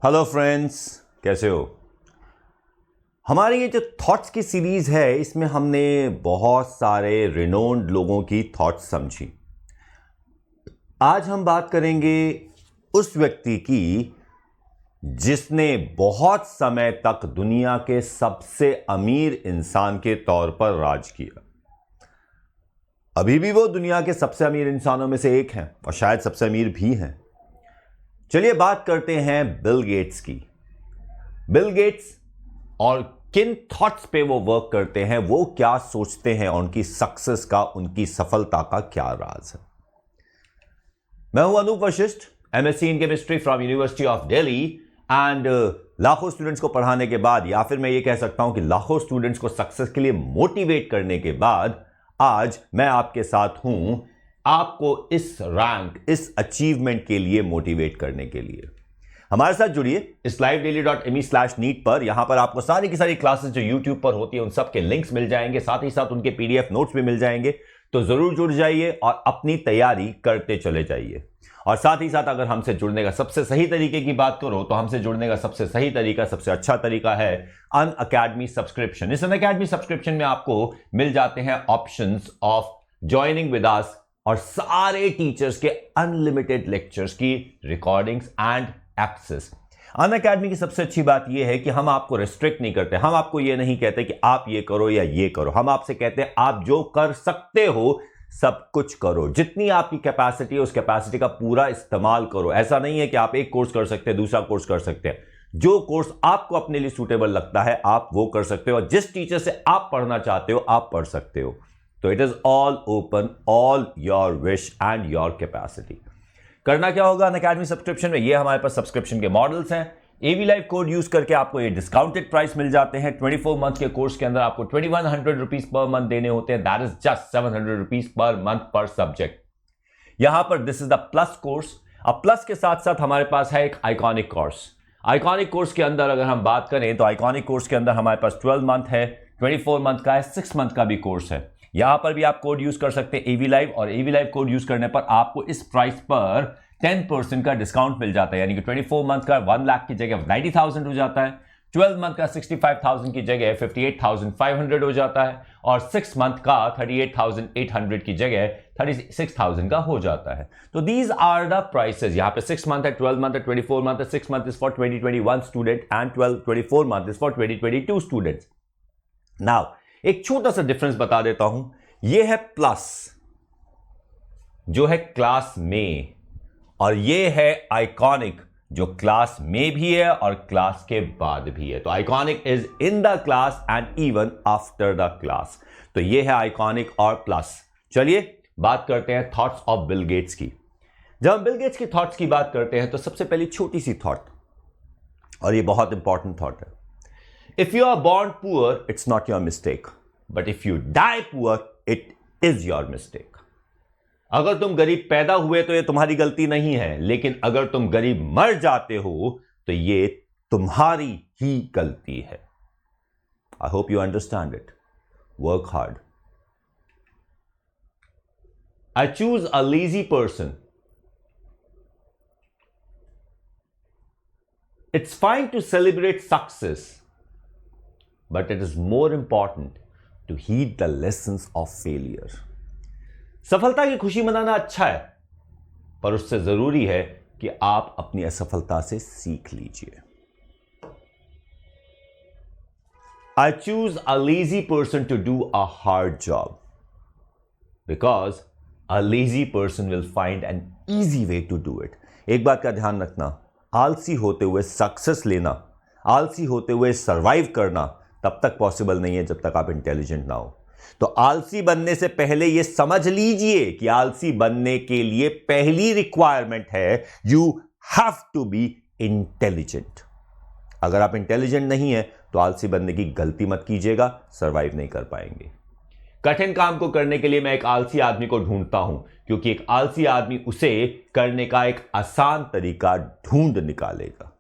Hello friends, कैसे हो। हमारी ये जो थॉट्स की सीरीज है इसमें हमने बहुत सारे रिनोन्ड लोगों की थॉट्स समझी। आज हम बात करेंगे उस व्यक्ति की जिसने बहुत समय तक दुनिया के सबसे अमीर इंसान के तौर पर राज किया। अभी भी वो दुनिया के सबसे अमीर इंसानों में से एक हैं और शायद सबसे अमीर भी हैं। चलिए बात करते हैं बिल गेट्स की। बिल गेट्स और किन थॉट्स पे वो वर्क करते हैं, वो क्या सोचते हैं, उनकी सक्सेस का, उनकी सफलता का क्या राज है। मैं हूं Anup Vashisht, MSc in chemistry from university of Delhi and लाखों स्टूडेंट्स को पढ़ाने के बाद, या फिर मैं ये कह सकता हूं कि लाखों स्टूडेंट्स को सक्सेस के लिए मोटिवेट करने के बाद आज मैं आपके साथ हूं, आपको इस रैंक, इस अचीवमेंट के लिए मोटिवेट करने के लिए। हमारे साथ जुड़िए इस livedaily.me/neet पर। यहां पर आपको सारी की सारी क्लासेस जो YouTube पर होती है उन सब के लिंक्स मिल जाएंगे, साथ ही साथ उनके PDF नोट्स भी मिल जाएंगे। तो जरूर जुड़ जाइए और अपनी तैयारी करते चले जाइए। और साथ ही साथ अगर हमसे जुड़ने का सबसे सही तरीके की बात करो तो हमसे जुड़ने का सबसे सही तरीका, सबसे अच्छा तरीका है अनअकैडमी सब्सक्रिप्शन। इस अनअकैडमी सब्सक्रिप्शन में आपको मिल जाते हैं options of joining with us और सारे टीचर्स के अनलिमिटेड लेक्चर्स की रिकॉर्डिंग्स एंड एक्सेस। अनअकैडमी की सबसे अच्छी बात यह है कि हम आपको रिस्ट्रिक्ट नहीं करते। हम आपको यह नहीं कहते कि आप ये करो या ये करो। हम आपसे कहते हैं आप जो कर सकते हो सब कुछ करो। जितनी आपकी कैपेसिटी है उस कैपेसिटी का पूरा इस्तेमाल करो। ऐसा नहीं है कि आप एक कोर्स कर सकते हैं, दूसरा कोर्स कर सकते हैं। जो कोर्स आपको अपने लिए सूटेबल लगता है आप वो कर सकते हो, और जिस टीचर से आप पढ़ना चाहते हो आप पढ़ सकते हो। तो it is all open, all your wish and your capacity. करना क्या होगा अनअकैडमी सब्सक्रिप्शन में, ये हमारे पास सब्सक्रिप्शन के मॉडल्स हैं। एवी लाइव कोड यूज करके आपको ये डिस्काउंटेड प्राइस मिल जाते हैं। 24 मंथ के कोर्स के अंदर आपको 2100 रुपीज पर मंथ देने होते हैं। That is just 700 rupees per month पर सब्जेक्ट। यहां पर this is the plus course. अब प्लस के साथ साथ हमारे पास है एक आइकॉनिक कोर्स। आइकॉनिक कोर्स के अंदर अगर हम बात करें तो आइकॉनिक कोर्स के अंदर हमारे पास 12 मंथ है, 24 मंथ का है, 6 मंथ का भी कोर्स है। यहां पर भी आप कोड यूज कर सकते हैं एवी लाइव, और एवी लाइव कोड यूज करने पर आपको इस प्राइस पर 10% का डिस्काउंट मिल जाता है। यानी कि 24 मंथ का 1 लाख की जगह 90,000 हो जाता है, 12 मंथ का 65,000 की जगह 58,500 हो जाता है, और 6 मंथ का 38,800 की जगह 36,000 का हो जाता है। तो दीज आर द प्राइसेस। यहां पे 6 मंथ है, 12 मंथ है, 24 मंथ है। 6 month is for 2021 student and 24 month is for 2022 students. Now एक छोटा सा डिफरेंस बता देता हूं। यह है प्लस जो है क्लास में, और ये है आइकॉनिक जो क्लास में भी है और क्लास के बाद भी है। तो iconic is in the class and even after the class. तो ये है आइकॉनिक और प्लस। चलिए बात करते हैं थॉट्स ऑफ बिल गेट्स की। जब हम बिल गेट्स की थॉट्स की बात करते हैं तो सबसे पहली छोटी सी थॉट, और ये बहुत इंपॉर्टेंट थॉट है। If you are born poor it's not your mistake, but if you die poor it is your mistake. अगर तुम गरीब पैदा हुए तो ये तुम्हारी गलती नहीं है, लेकिन अगर तुम गरीब मर जाते हो तो ये तुम्हारी ही गलती है। I hope you understand it. Work hard. I choose a lazy person. It's fine to celebrate success, but it is more important to heed the lessons of failure. सफलता की खुशी मनाना अच्छा है, पर उससे जरूरी है कि आप अपनी असफलता से सीख लीजिए। I choose a lazy person to do a hard job, because a lazy person will find an easy way to do it. एक बात का ध्यान रखना, आलसी होते हुए सक्सेस लेना, आलसी होते हुए सर्वाइव करना तब तक पॉसिबल नहीं है जब तक आप इंटेलिजेंट ना हो। तो आलसी बनने से पहले यह समझ लीजिए कि आलसी बनने के लिए पहली रिक्वायरमेंट है you have to be intelligent. अगर आप इंटेलिजेंट नहीं है तो आलसी बनने की गलती मत कीजिएगा, सर्वाइव नहीं कर पाएंगे। कठिन काम को करने के लिए मैं एक आलसी आदमी को ढूंढता हूं, क्योंकि एक आलसी आदमी उसे करने का एक आसान तरीका ढूंढ निकालेगा,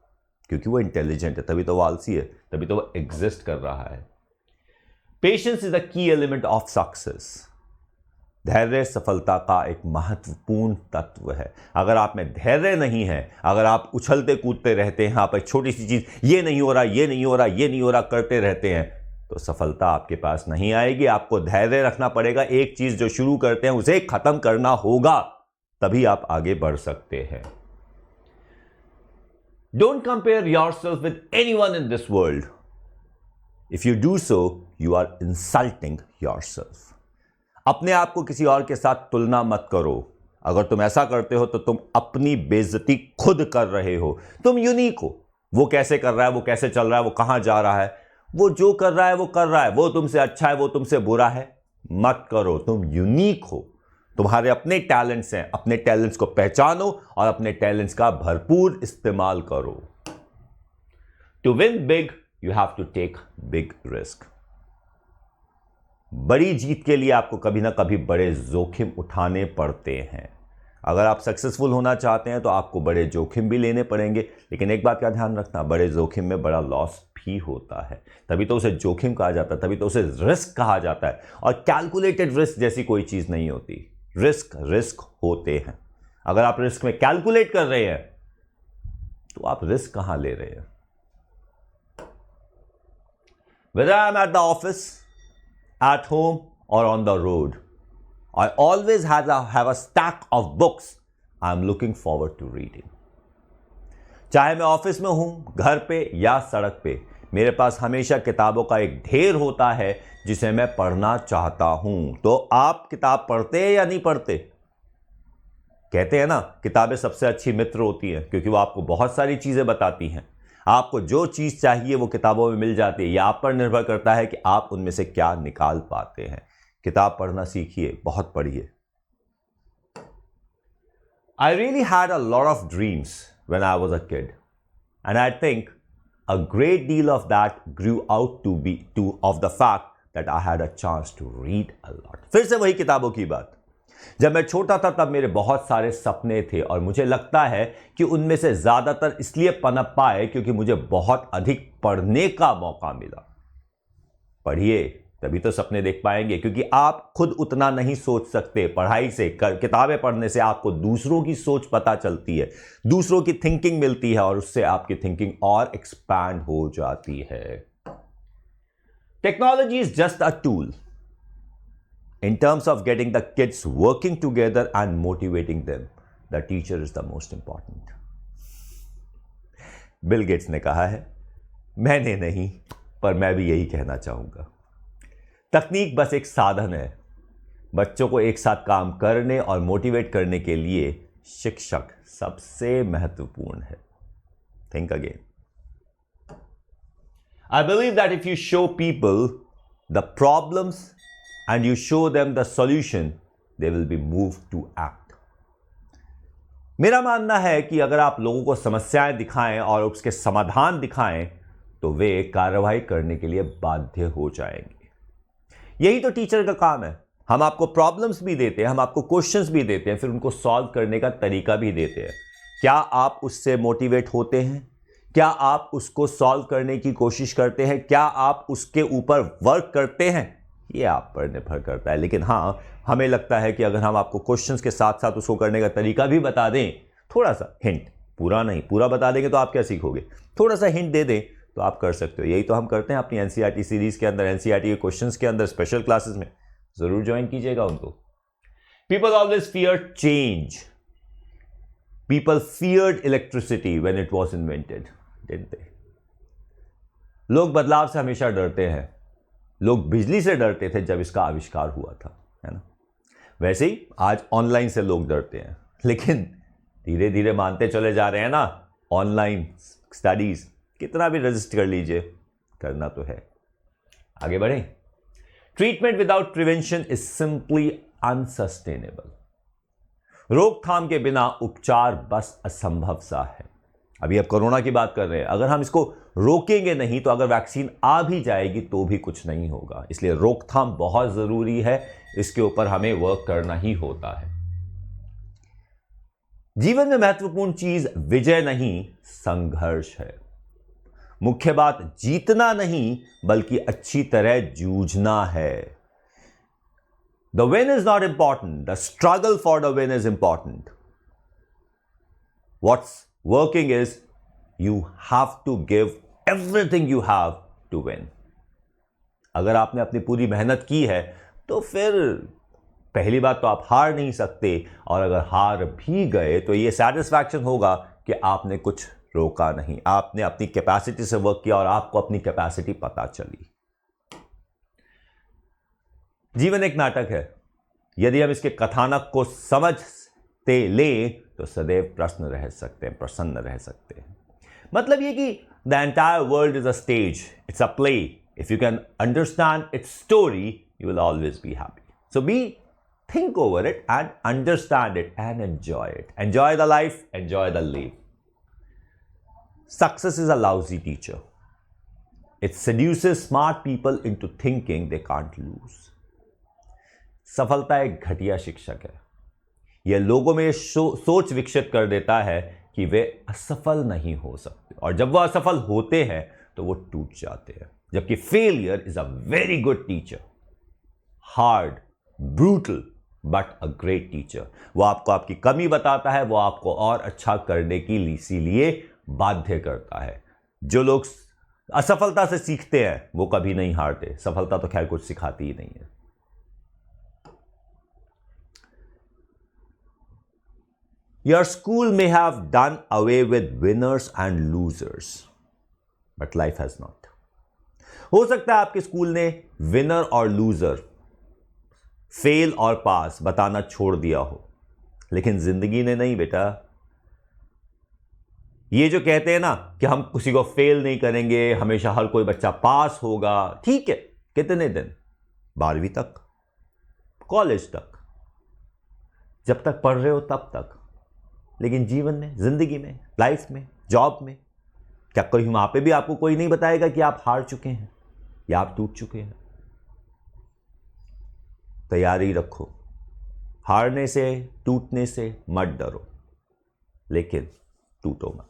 क्योंकि वो इंटेलिजेंट है, तभी तो वो आलसी है, तभी तो वो एग्जिस्ट कर रहा है। Patience is a key element of success. धैर्य सफलता का एक महत्वपूर्ण तत्व है। अगर आप में धैर्य नहीं है, अगर आप उछलते कूदते रहते हैं, आप एक छोटी सी चीज ये नहीं हो रहा, ये नहीं हो रहा, ये नहीं हो रहा करते रहते हैं, तो सफलता आपके पास नहीं आएगी। आपको धैर्य रखना पड़ेगा। एक चीज जो शुरू करते हैं उसे खत्म करना होगा, तभी आप आगे बढ़ सकते हैं। Don't compare yourself with anyone in this world. If you do so, you are insulting yourself. अपने आप को किसी और के साथ तुलना मत करो। अगर तुम ऐसा करते हो तो तुम अपनी बेइज्जती खुद कर रहे हो। तुम यूनिक हो। वो कैसे कर रहा है, वो कैसे चल रहा है, वो कहां जा रहा है, वो जो कर रहा है वो कर रहा है, वो तुमसे अच्छा है, वो तुमसे बुरा है, मत करो। तुम यूनिक हो। तुम्हारे अपने टैलेंट्स हैं। अपने टैलेंट्स को पहचानो और अपने टैलेंट्स का भरपूर इस्तेमाल करो। To win big, you have to take big risk. बड़ी जीत के लिए आपको कभी ना कभी बड़े जोखिम उठाने पड़ते हैं। अगर आप सक्सेसफुल होना चाहते हैं तो आपको बड़े जोखिम भी लेने पड़ेंगे। लेकिन एक बात का ध्यान रखना, बड़े जोखिम में बड़ा लॉस भी होता है। तभी तो उसे जोखिम कहा जाता है, तभी तो उसे रिस्क कहा जाता है। और कैलकुलेटेड रिस्क जैसी कोई चीज नहीं होती। रिस्क होते हैं। अगर आप रिस्क में कैलकुलेट कर रहे हैं तो आप रिस्क कहां ले रहे हैं? Whether I'm at the office, at home, or on the road, I always have a stack of books I'm looking forward to reading. चाहे मैं ऑफिस में हूं, घर पे या सड़क पे, मेरे पास हमेशा किताबों का एक ढेर होता है जिसे मैं पढ़ना चाहता हूं। तो आप किताब पढ़ते हैं या नहीं पढ़ते? कहते हैं ना, किताबें सबसे अच्छी मित्र होती हैं क्योंकि वो आपको बहुत सारी चीजें बताती हैं। आपको जो चीज चाहिए वो किताबों में मिल जाती है। यह आप पर निर्भर करता है कि आप उनमें से क्या निकाल पाते हैं। किताब पढ़ना सीखिए, बहुत पढ़िए। I really had a lot of dreams when I was a kid, and I think a great deal of that grew out of the fact that I had a chance to read a lot. फिर से वही किताबों की बात। जब मैं छोटा था तब मेरे बहुत सारे सपने थे और मुझे लगता है कि उनमें से ज्यादातर इसलिए पनप पाए क्योंकि मुझे बहुत अधिक पढ़ने का मौका मिला। पढ़िए, तभी तो सपने देख पाएंगे, क्योंकि आप खुद उतना नहीं सोच सकते। पढ़ाई से, किताबें पढ़ने से आपको दूसरों की सोच पता चलती है, दूसरों की थिंकिंग मिलती है और उससे आपकी थिंकिंग और एक्सपैंड हो जाती है। Technology is just a tool in terms of getting the kids working together and motivating them. The teacher is the most important. Bill Gates ने कहा है, मैंने नहीं, पर मैं भी यही कहना चाहूंगा। तकनीक बस एक साधन है। बच्चों को एक साथ काम करने और मोटिवेट करने के लिए शिक्षक सबसे महत्वपूर्ण है। Think again. I believe that if you show people the problems and you show them the solution, they will be moved to act. मेरा मानना है कि अगर आप लोगों को समस्याएं दिखाएं और उसके समाधान दिखाएं तो वे कार्रवाई करने के लिए बाध्य हो जाएंगे। यही तो टीचर का काम है। हम आपको प्रॉब्लम्स भी देते हैं, हम आपको क्वेश्चंस भी देते हैं, फिर उनको सॉल्व करने का तरीका भी देते हैं। क्या आप उससे मोटिवेट होते हैं? क्या आप उसको सॉल्व करने की कोशिश करते हैं? क्या आप उसके ऊपर वर्क करते हैं? ये आप पर निर्भर करता है। लेकिन हाँ, हमें लगता है कि अगर हम आपको क्वेश्चंस के साथ साथ उसको करने का तरीका भी बता दें, थोड़ा सा हिंट, पूरा नहीं, पूरा बता देंगे तो आप क्या सीखोगे? थोड़ा सा हिंट दे दें तो आप कर सकते हो। यही तो हम करते हैं अपनी एनसीईआरटी सीरीज के अंदर, एनसीईआरटी के क्वेश्चंस के अंदर, स्पेशल क्लासेस में। जरूर ज्वाइन कीजिएगा उनको। People always fear change. People feared electricity when it was invented, didn't they? लोग बदलाव से हमेशा डरते हैं। लोग बिजली से डरते थे जब इसका आविष्कार हुआ था, है ना? वैसे ही आज ऑनलाइन से लोग डरते हैं, लेकिन धीरे धीरे मानते चले जा रहे हैं ना। ऑनलाइन स्टडीज कितना भी रजिस्ट कर लीजिए, करना तो है। आगे बढ़े। Treatment without prevention is simply unsustainable. रोकथाम के बिना उपचार बस असंभव सा है। अभी अब कोरोना की बात कर रहे हैं। अगर हम इसको रोकेंगे नहीं तो अगर वैक्सीन आ भी जाएगी तो भी कुछ नहीं होगा। इसलिए रोकथाम बहुत जरूरी है। इसके ऊपर हमें वर्क करना ही होता है। जीवन में महत्वपूर्ण चीज विजय नहीं, संघर्ष है। मुख्य बात जीतना नहीं बल्कि अच्छी तरह जूझना है। The win is not important. The struggle for the win is important. What's working is you have to give everything you have to win. अगर आपने अपनी पूरी मेहनत की है तो फिर पहली बात तो आप हार नहीं सकते, और अगर हार भी गए तो ये सेटिस्फैक्शन होगा कि आपने कुछ रोका नहीं, आपने अपनी कैपेसिटी से वर्क किया और आपको अपनी कैपेसिटी पता चली। जीवन एक नाटक है। यदि हम इसके कथानक को समझते लें तो सदैव प्रसन्न रह सकते हैं। मतलब ये कि the entire world is a stage, it's a play. If you can understand it's story you will always be happy. So B think over it and understand it and enjoy it. Enjoy the life, enjoy the live. Success is a lousy teacher. It seduces smart people into thinking they can't lose. सफलता एक घटिया शिक्षक है। यह लोगों में सोच विकसित कर देता है कि वे असफल नहीं हो सकते, और जब वह असफल होते हैं तो वो टूट जाते हैं। जबकि failure is a very good teacher, hard, brutal but a great teacher. वो आपको आपकी कमी बताता है, वो आपको और अच्छा करने की इसीलिए बाध्य करता है। जो लोग असफलता से सीखते हैं वो कभी नहीं हारते। सफलता तो खैर कुछ सिखाती ही नहीं है। Your school may have done away with winners and losers, but life has not. हो सकता है आपके स्कूल ने विनर और लूजर, फेल और पास बताना छोड़ दिया हो, लेकिन जिंदगी ने नहीं बेटा। ये जो कहते हैं ना कि हम किसी को फेल नहीं करेंगे, हमेशा हर कोई बच्चा पास होगा, ठीक है, कितने दिन? 12वीं तक, कॉलेज तक, जब तक पढ़ रहे हो तब तक। लेकिन जीवन में, जिंदगी में, लाइफ में, जॉब में, क्या कोई वहां पे भी आपको कोई नहीं बताएगा कि आप हार चुके हैं या आप टूट चुके हैं? तैयारी रखो। हारने से, टूटने से मत डरो, लेकिन टूटो मत।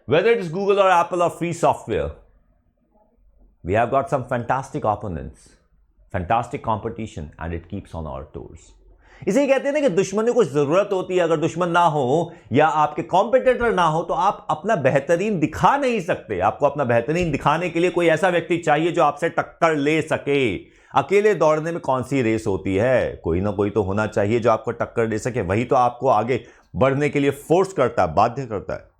Whether it is Google or Apple or free software, we have got some fantastic opponents, fantastic competition, and it keeps on our toes. इसे कहते हैं ना कि दुश्मनों को जरूरत होती है। अगर दुश्मन ना हो या आपके कॉम्पिटिटर ना हो तो आप अपना बेहतरीन दिखा नहीं सकते। आपको अपना बेहतरीन दिखाने के लिए कोई ऐसा व्यक्ति चाहिए जो आपसे टक्कर ले सके। अकेले दौड़ने में कौन सी रेस होती है? कोई ना कोई तो होना चाहिए जो आपको टक्कर दे सके। वही तो आपको आगे बढ़ने के लिए फोर्स करता है, बाध्य करता है।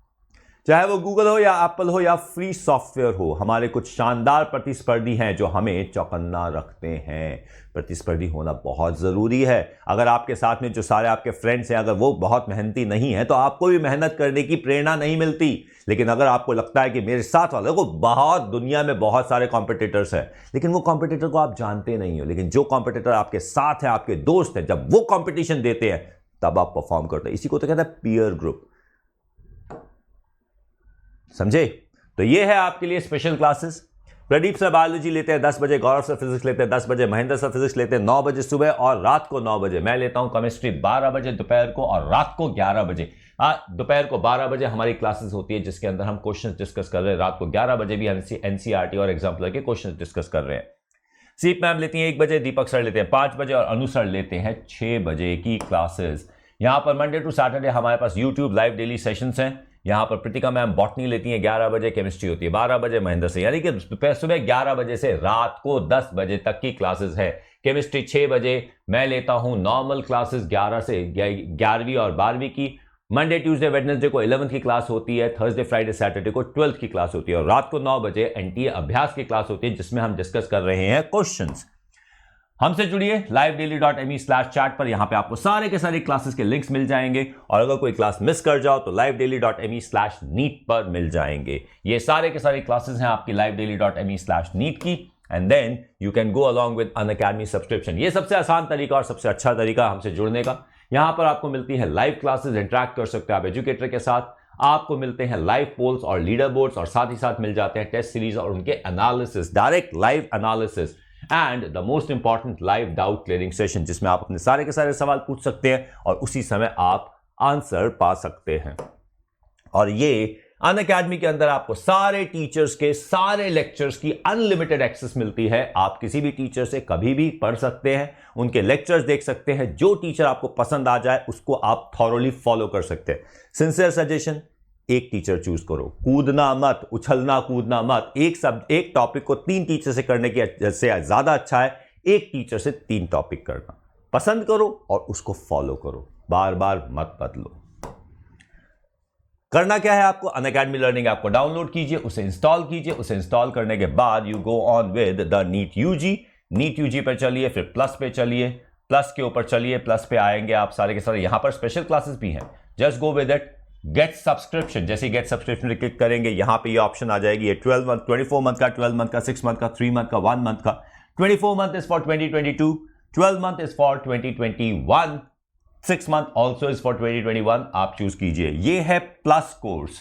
चाहे वो गूगल हो या एप्पल हो या फ्री सॉफ्टवेयर हो, हमारे कुछ शानदार प्रतिस्पर्धी हैं जो हमें चौकन्ना रखते हैं। प्रतिस्पर्धी होना बहुत ज़रूरी है। अगर आपके साथ में जो सारे आपके फ्रेंड्स हैं, अगर वो बहुत मेहनती नहीं है तो आपको भी मेहनत करने की प्रेरणा नहीं मिलती। लेकिन अगर आपको लगता है कि मेरे साथ वालों को बहुत, दुनिया में बहुत सारे कॉम्पिटिटर्स हैं, लेकिन वो कॉम्पिटिटर को आप जानते नहीं हो, लेकिन जो कॉम्पिटिटर आपके साथ हैं, आपके दोस्त हैं, जब वो कॉम्पिटिशन देते हैं तब आप परफॉर्म करते हैं। इसी को तो कहते हैं पीयर ग्रुप। समझे? तो ये है आपके लिए special classes. Pradeep sir biology लेते हैं 10 बजे, गौरव सर फिजिक्स लेते हैं 10 बजे, महेंद्र सर फिजिक्स लेते हैं 9 बजे सुबह और रात को 9 बजे। मैं लेता हूं केमिस्ट्री 12 बजे दोपहर को और रात को 11 बजे। दोपहर को 12 बजे हमारी क्लासेस होती है जिसके अंदर हम क्वेश्चन डिस्कस कर रहे हैं। रात को 11 बजे भी हम एनसीईआरटी और एग्जाम्पलर के क्वेश्चन डिस्कस कर रहे हैं। सीप मैम लेती हैं 1 बजे, दीपक सर लेते हैं 5 बजे और अनु सर लेते हैं 6 बजे की क्लासेस। यहाँ पर मंडे टू सैटरडे हमारे पास यूट्यूब लाइव डेली सेशंस हैं। यहाँ पर प्रीतिका मैम बॉटनी लेती हैं 11 बजे, केमिस्ट्री होती है 12 बजे, महेंद्र से, यानी कि सुबह 11 बजे से रात को 10 बजे तक की क्लासेस है। केमिस्ट्री 6 बजे, मैं लेता हूँ नॉर्मल क्लासेस 11 से 11वीं और 12वीं की। मंडे ट्यूसडे वेडनेसडे को 11th की क्लास होती है, थर्सडे फ्राइडे सैटरडे को 12th की क्लास होती है और रात को 9 बजे एनटीए अभ्यास की क्लास होती है जिसमें हम डिस्कस कर रहे हैं क्वेश्चंस। हमसे जुड़िए livedaily.me/chat पर। यहां पे आपको सारे के सारे क्लासेस के लिंक्स मिल जाएंगे और अगर कोई क्लास मिस कर जाओ तो livedaily.me/neet पर मिल जाएंगे। ये सारे के सारे क्लासेस हैं आपकी livedaily.me/neet की, and then you can go along with Unacademy subscription. ये सबसे आसान तरीका और सबसे अच्छा तरीका हमसे जुड़ने का। यहां पर आपको मिलती है लाइव क्लासेस, इंटरैक्ट कर सकते हो आप एजुकेटर के साथ। आपको मिलते हैं लाइव पोल्स और लीडर बोर्ड्स और साथ ही साथ मिल जाते हैं टेस्ट सीरीज और उनके analysis, direct live analysis and the most important live doubt clearing session जिसमें आप अपने सारे के सारे सवाल पूछ सकते हैं और उसी समय आप आंसर पा सकते हैं। और ये अनअकैडमी के अंदर आपको सारे टीचर्स के सारे लेक्चर्स की अनलिमिटेड एक्सेस मिलती है। आप किसी भी टीचर से कभी भी पढ़ सकते हैं, उनके लेक्चर्स देख सकते हैं। जो टीचर आपको पसंद आ जाए उसको आप थॉरोली फॉलो कर सकते हैं। सिंसियर सजेशन, एक टीचर चूज करो, कूदना मत, उछलना कूदना मत। एक टॉपिक को 3 टीचर से करने की से ज्यादा अच्छा है एक टीचर से 3 टॉपिक करना। पसंद करो और उसको फॉलो करो, बार बार मत बदलो। करना क्या है आपको, अनअकैडमी लर्निंग ऐप को डाउनलोड कीजिए, उसे इंस्टॉल कीजिए। उसे इंस्टॉल करने के बाद you go on with the NEET UG. NEET UG पर चलिए, फिर प्लस पे चलिए, प्लस के ऊपर चलिए, प्लस पे आएंगे आप सारे के सारे। यहां पर स्पेशल क्लासेस भी हैं, just go with it. Get subscription, जैसे गेट सब्सक्रिप्शन क्लिक करेंगे यहां पे ये ऑप्शन आ जाएगी। ये 12 मंथ, 24 मंथ का, 12 मंथ का, 6 मंथ का, 3 मंथ का, 1 मंथ का। 24 month is for 2022, 12 month is for 2021, 6 month also is for 2021। आप चूज कीजिए। ये है प्लस कोर्स,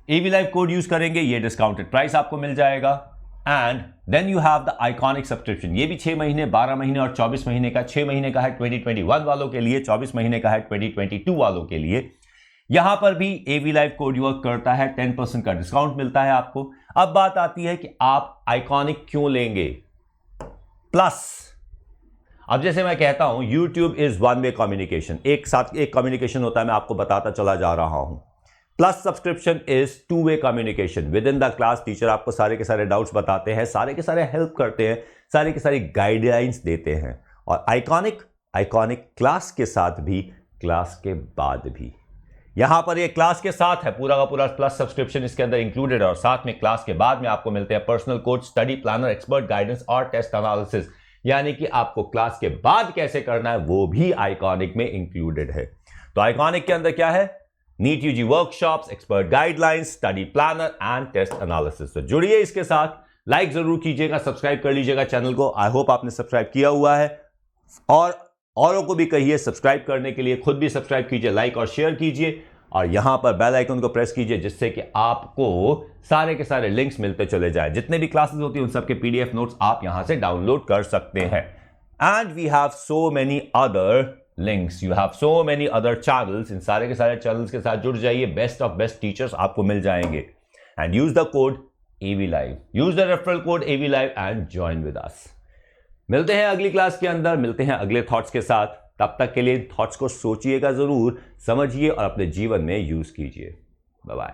एवी लाइव कोड यूज करेंगे, ये डिस्काउंटेड प्राइस आपको मिल जाएगा। And then you have the iconic subscription, ये भी 6 महीने, 12 महीने और 24 महीने का। 6 महीने का है 2021 वालों के लिए, 24 महीने का है 2022 वालों के लिए। यहां पर भी एवी लाइव कोड वर्क करता है, 10% का डिस्काउंट मिलता है आपको। अब बात आती है कि आप आइकॉनिक क्यों लेंगे प्लस। अब जैसे मैं कहता हूं YouTube is one way communication, एक साथ एक कम्युनिकेशन होता है, मैं आपको बताता चला जा रहा हूं। Plus subscription is 2 way communication. With in the class teacher आपको सारे के सारे डाउट्स बताते हैं, सारे के सारे हेल्प करते हैं, सारे के सारे गाइडलाइंस देते हैं। और आइकॉनिक क्लास के साथ भी, क्लास के बाद भी। यहां पर ये क्लास के साथ है, पूरा का पूरा प्लस सब्सक्रिप्शन इसके अंदर इंक्लूडेड है। और साथ में क्लास के बाद में आपको मिलते हैं personal coach, study planner, expert guidance और टेस्ट एनालिसिस। यानी कि आपको क्लास के बाद कैसे करना है वो भी आइकॉनिक में इंक्लूडेड है। तो आइकॉनिक के अंदर क्या है, NEET UG workshops, expert guidelines, study planner and test analysis. तो जुड़िए इसके साथ, लाइक जरूर कीजिएगा, सब्सक्राइब कर लीजिएगा चैनल को। आई होप आपने सब्सक्राइब किया हुआ है, और औरों को भी कहिए सब्सक्राइब करने के लिए। खुद भी सब्सक्राइब कीजिए, लाइक और शेयर कीजिए, और यहां पर बेल आइकन को प्रेस कीजिए, जिससे कि आपको सारे के सारे लिंक्स मिलते चले जाए। जितने भी क्लासेस होती हैं उन सबके PDF नोट्स आप यहां से डाउनलोड कर सकते हैं। And we have so many other links, you have so many other channels. इन सारे के सारे चैनल्स के साथ जुड़ जाइए, बेस्ट ऑफ बेस्ट टीचर्स आपको मिल जाएंगे। And use the code AV Live, use the referral code AV Live and join with us. मिलते हैं अगली क्लास के अंदर, मिलते हैं अगले थॉट्स के साथ। तब तक के लिए थॉट्स को सोचिएगा जरूर, समझिए और अपने जीवन में यूज कीजिए। Bye bye.